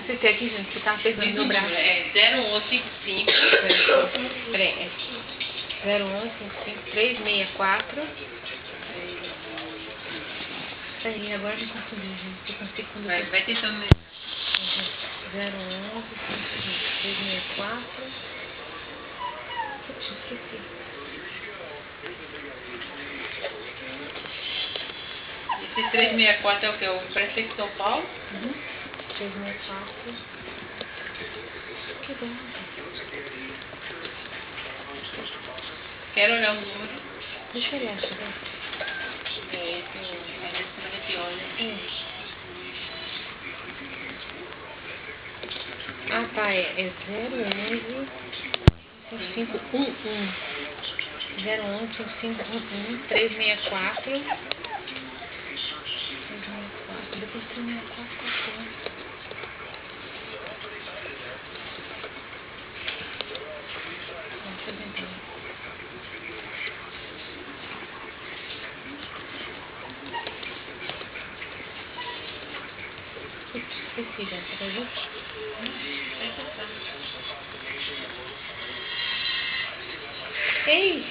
acertei aqui, gente, que tava perdendo meu braço. É 0155. Peraí, 0155364. Peraí, agora eu me confundi, gente. Eu consigo quando Vai tentando. 0155364. Putz, esqueci. Esse 364 é o que? O prefeito de São Paulo? 364. Que bom. Quero olhar o número. Deixa eu olhar, deixa eu ver. É esse, é nesse número aqui, olha. Ah, tá, é 011 5511 011 5511 364 depois 364 esqueci, gente, tá vendo? Ei!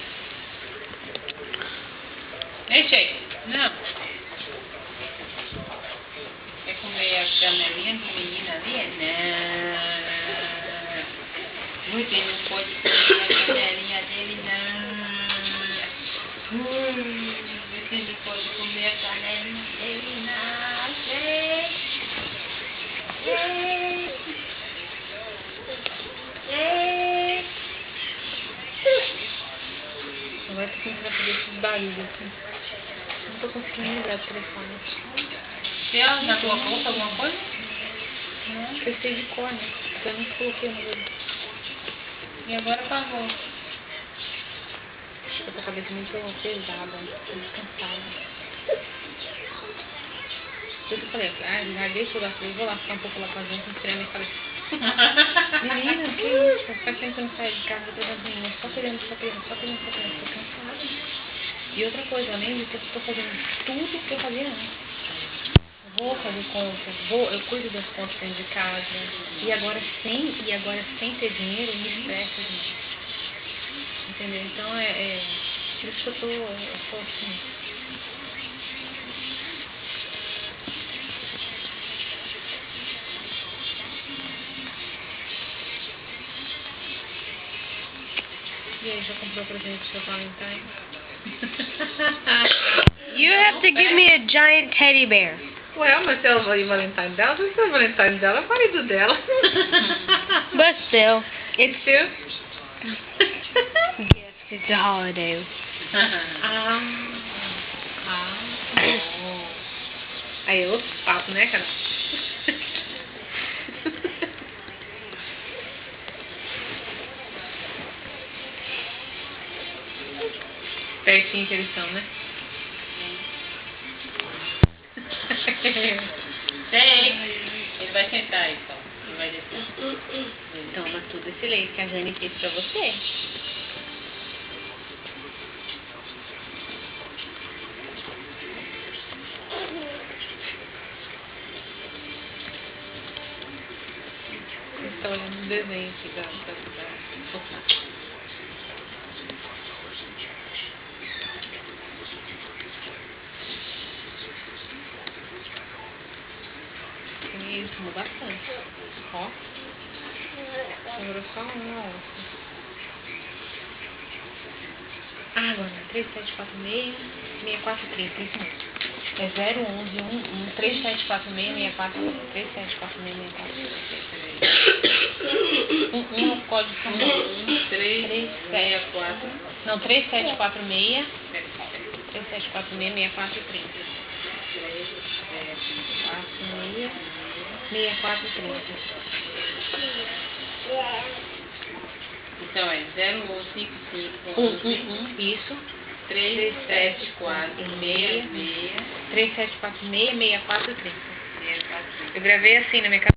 Ei, Sheik, não. Quer comer a canelinha de menina ali? Não. Você não pode comer a canelinha dele, não. Você não pode comer a canelinha dele, não. Agora tô tentando fazer esses barulhos aqui. Não tô conseguindo lembrar do telefone. Você na tua bolsa alguma coisa? Não, eu sei de cor, né? Porque eu não coloquei no dedo. E agora apagou. Eu tô com a cabeça muito pesada, tô muito cansada. Por isso que eu falei, larguei o celular, falei, vou lá ficar um pouco lá com a gente, tirar minha cabeça. Menina, que isso? Faz tempo que eu não saio de casa todas as meninas, só querendo, tô cansada. E outra coisa, além disso, eu tô fazendo tudo que eu fazia antes. Vou fazer conta, eu cuido das contas dentro de casa. E agora sem ter dinheiro, me estressa, gente. Entendeu? Então por isso que eu tô assim. E aí, já comprou presente do seu Valentine? You have to give me a giant teddy bear. Ué, mas se é o Valentine dela, não é o Valentine dela, é o marido dela. But still, It's still? yes, it's a holiday. Aí é outro papo, né, cara? Pertinho que eles são, né? Sei. Ele vai sentar aí, então. Ele vai descer. Toma tudo esse leite que a Jane fez pra você. Você está olhando um desenho aqui da sofá. Ele fumou bastante. Ó. Sobrou só uma onça. Ah, agora 3746-6430. Isso mesmo. É 011-3746-6430. Um é o código são 3764. Não, 3746. 3746-6430. 6430. Então é 0155 Isso. 3746 3746-6430. Eu gravei assim na minha cabeça.